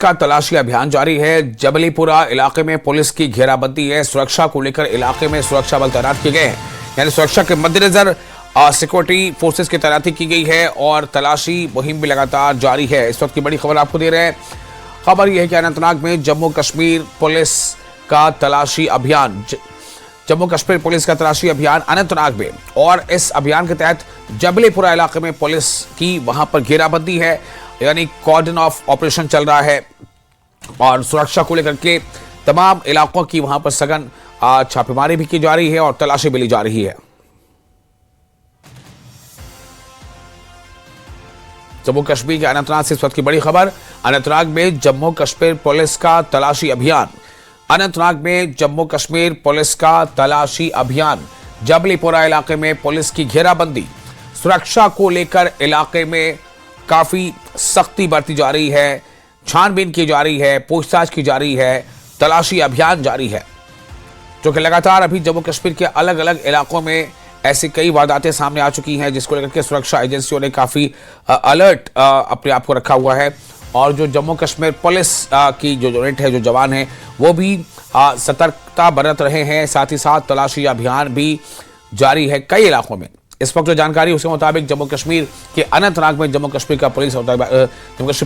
का तलाशी अभियान जारी है। जबलीपुरा इलाके में पुलिस की घेराबंदी है। सुरक्षा को लेकर इलाके में सुरक्षा बल तैनात किए गए हैं, यानी सुरक्षा के मद्देनजर सिक्योरिटी फोर्सेस की तैनाती की गई है और तलाशी मुहिम भी लगातार जारी है। इस वक्त की बड़ी खबर आपको दे रहे हैं। खबर यह है कि अनंतनाग में जम्मू कश्मीर पुलिस का तलाशी अभियान अनंतनाग में, और इस अभियान के तहत जबलीपुरा इलाके में पुलिस की वहां पर घेराबंदी है, यानी कॉर्डन ऑफ ऑपरेशन चल रहा है और सुरक्षा को लेकर के तमाम इलाकों की वहां पर सघन छापेमारी भी की जा रही है और तलाशी भी ली जा रही है। जम्मू कश्मीर के अनंतनाग से इस वक्त की बड़ी खबर। अनंतनाग में जम्मू कश्मीर पुलिस का तलाशी अभियान। अनंतनाग में जम्मू कश्मीर पुलिस का तलाशी अभियान। जबलीपुरा इलाके में पुलिस की घेराबंदी। सुरक्षा को लेकर इलाके में काफी सख्ती बरती जा रही है, छानबीन की जा रही है, पूछताछ की जा रही है, तलाशी अभियान जारी है। जो कि लगातार अभी जम्मू कश्मीर के अलग अलग इलाकों में ऐसी कई वारदातें सामने आ चुकी हैं, जिसको लेकर के सुरक्षा एजेंसियों ने काफी अलर्ट अपने आप को रखा हुआ है और जो जम्मू कश्मीर पुलिस की जो यूनिट है, जो जवान हैं, वो भी सतर्कता बरत रहे हैं। साथ ही साथ तलाशी अभियान भी जारी है कई इलाकों में। इस वक्त जो जानकारी उसके मुताबिक जम्मू कश्मीर के अनंतनाग में जम्मू कश्मीर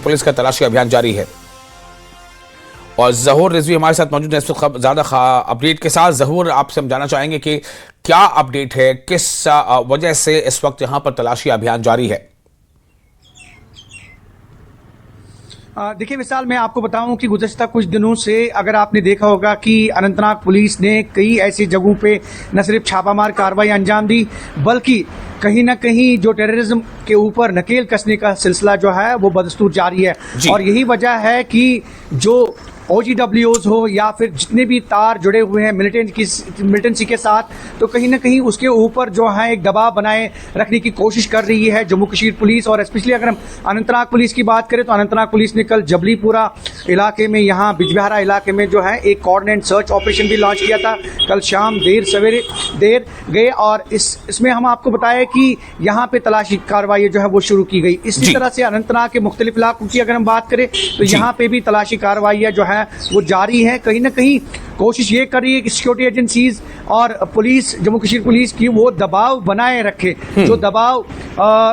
पुलिस का तलाशी अभियान जारी है। और जहूर रिजवी हमारे साथ मौजूद है इस वक्त ज्यादा अपडेट के साथ। जहूर, आपसे हम जानना चाहेंगे कि क्या अपडेट है, किस वजह से इस वक्त यहां पर तलाशी अभियान जारी है? देखिए विशाल, मैं आपको बताऊं कि गुज़श्ता कुछ दिनों से अगर आपने देखा होगा कि अनंतनाग पुलिस ने कई ऐसी जगहों पे न सिर्फ छापामार कार्रवाई अंजाम दी, बल्कि कहीं ना कहीं जो टेररिज्म के ऊपर नकेल कसने का सिलसिला जो है वो बदस्तूर जारी है। और यही वजह है कि जो OGWs हो या फिर जितने भी तार जुड़े हुए हैं मिलिटेंसी के साथ, तो कहीं ना कहीं उसके ऊपर जो है एक दबाव बनाए रखने की कोशिश कर रही है जम्मू कश्मीर पुलिस। और स्पेशली अगर हम अनंतनाग पुलिस की बात करें तो अनंतनाग पुलिस ने कल जबलीपुरा इलाके में, यहाँ बिजबिहारा इलाके में जो है एक कोऑर्डिनेट सर्च ऑपरेशन भी लॉन्च किया था। कल शाम देर गए और इसमें हम आपको बताया कि यहाँ पे तलाशी कार्रवाई जो है वो शुरू की गई। इसी तरह से अनंतनाग के मुख्तलिफ इलाकों की अगर हम बात करें तो यहाँ पे भी तलाशी कार्रवाई जो है वो जारी है। कहीं ना कहीं कोशिश ये कर रही है कि सिक्योरिटी एजेंसीज और पुलिस, जम्मू कश्मीर पुलिस की, वो दबाव बनाए रखे, जो दबाव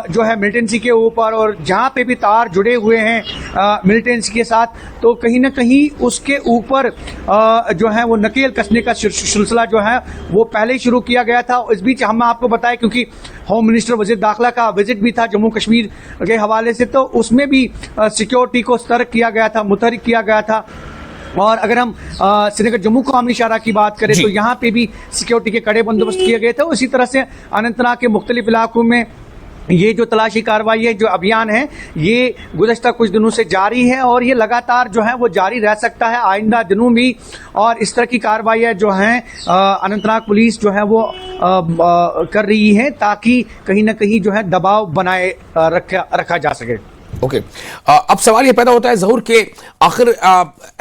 जो है मिलिटेंसी के ऊपर और जहां पे भी तार जुड़े हुए हैं मिलिटेंसी के साथ, तो कहीं ना कहीं उसके ऊपर जो है वो नकेल कसने का सिलसिला जो है वो पहले ही शुरू किया गया था। इस बीच हम आपको बताएं, क्योंकि होम मिनिस्टर वजीर दाखिला का विजिट भी था जम्मू कश्मीर के हवाले से, तो उसमें भी सिक्योरिटी को सतर्क किया गया था, मुतहरिक किया गया था। और अगर हम श्रीनगर जम्मू कौमी इशारा की बात करें तो यहाँ पे भी सिक्योरिटी के कड़े बंदोबस्त किए गए थे। उसी तरह से अनंतनाग के मुख्तलिफ इलाकों में ये जो तलाशी कार्रवाई है, जो अभियान है, ये गुज़श्ता कुछ दिनों से जारी है और ये लगातार जो है वो जारी रह सकता है आइंदा दिनों भी। और इस तरह की कार्रवाई जो हैं अनंतनाग पुलिस जो है वो कर रही है ताकि कहीं ना कहीं जो है दबाव बनाए रखा जा सके। ओके, अब सवाल ये पैदा होता है जहूर के आखिर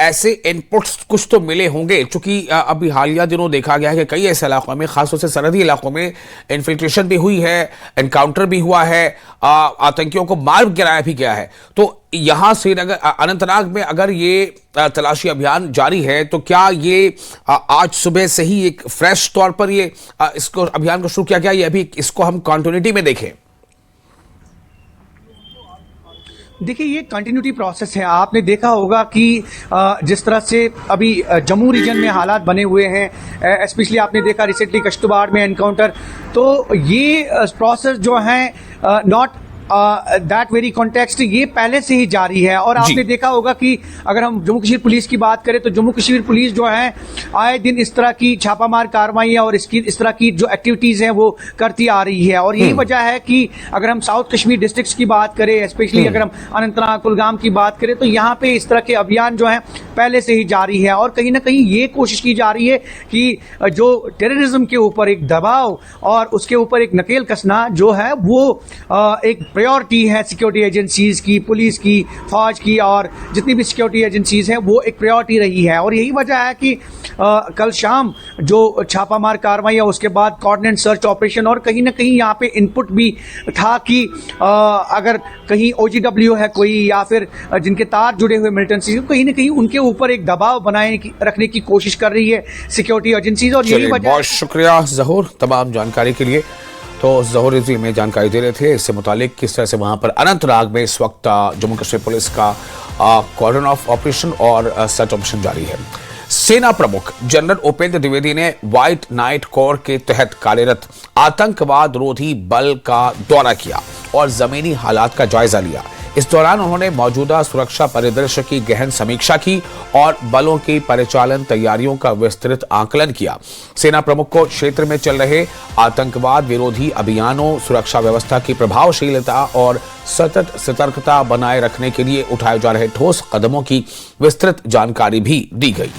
ऐसे इनपुट्स कुछ तो मिले होंगे, क्योंकि अभी हालिया दिनों देखा गया है कि कई ऐसे इलाकों में, खासतौर से सरहदी इलाकों में इन्फिल्ट्रेशन भी हुई है, एनकाउंटर भी हुआ है, आतंकियों को मार गिराया भी गया है। तो यहाँ श्रीनगर अनंतनाग में अगर ये तलाशी अभियान जारी है तो क्या ये आज सुबह से ही एक फ्रेश तौर पर ये इसको अभियान को शुरू किया गया, ये अभी इसको हम कॉन्टिन्यूटी में देखें? देखिए, ये कंटिन्यूटी प्रोसेस है। आपने देखा होगा कि जिस तरह से अभी जम्मू रीजन में हालात बने हुए हैं, स्पेशली आपने देखा रिसेंटली कश्तवाड़ में एनकाउंटर, तो ये प्रोसेस जो है नॉट दैट वेरी कॉन्टेक्स्ट, ये पहले से ही जारी है। और आपने देखा होगा कि अगर हम जम्मू कश्मीर पुलिस की बात करें तो जम्मू कश्मीर पुलिस जो है आए दिन इस तरह की छापामार कार्रवाइयां और इस तरह की जो एक्टिविटीज हैं वो करती आ रही है। और यही वजह है कि अगर हम साउथ कश्मीर डिस्ट्रिक्ट्स की बात करें, स्पेशली अगर हम अनंतनाग कुलगाम की बात करें, तो यहाँ पे इस तरह के अभियान जो है पहले से ही जारी है। और कहीं ना कहीं ये कोशिश की जा रही है कि जो टेररिज्म के ऊपर एक दबाव और उसके ऊपर एक नकेल कसना जो है वो एक प्रायोरिटी है सिक्योरिटी एजेंसीज की, पुलिस की, फौज की और जितनी भी सिक्योरिटी एजेंसीज हैं वो एक प्रायोरिटी रही है। और यही वजह है कि कल शाम जो छापामार कार्रवाई है उसके बाद कोऑर्डिनेट सर्च ऑपरेशन और कहीं ना कहीं यहाँ पे इनपुट भी था कि अगर कहीं OGW है कोई या फिर जिनके तार जुड़े हुए मिलिटेंसी कहीं ना कहीं उनके ऊपर एक दबाव रखने की कोशिश कर रही है सिक्योरिटी एजेंसीज। और यही वजह, बहुत शुक्रिया जहूर तमाम जानकारी के लिए। तो जहूर रिजवी में जानकारी दे रहे थे इससे मुतालिक किस तरह से वहां पर अनंतनाग में इस वक्त जम्मू कश्मीर पुलिस का कॉर्डन ऑफ ऑपरेशन और सर्च ऑपरेशन जारी है। सेना प्रमुख जनरल उपेंद्र द्विवेदी ने व्हाइट नाइट कोर के तहत कार्यरत आतंकवाद रोधी बल का दौरा किया और जमीनी हालात का जायजा लिया। इस दौरान उन्होंने मौजूदा सुरक्षा परिदृश्य की गहन समीक्षा की और बलों की परिचालन तैयारियों का विस्तृत आकलन किया। सेना प्रमुख को क्षेत्र में चल रहे आतंकवाद विरोधी अभियानों, सुरक्षा व्यवस्था की प्रभावशीलता और सतत सतर्कता बनाए रखने के लिए उठाए जा रहे ठोस कदमों की विस्तृत जानकारी भी दी गई।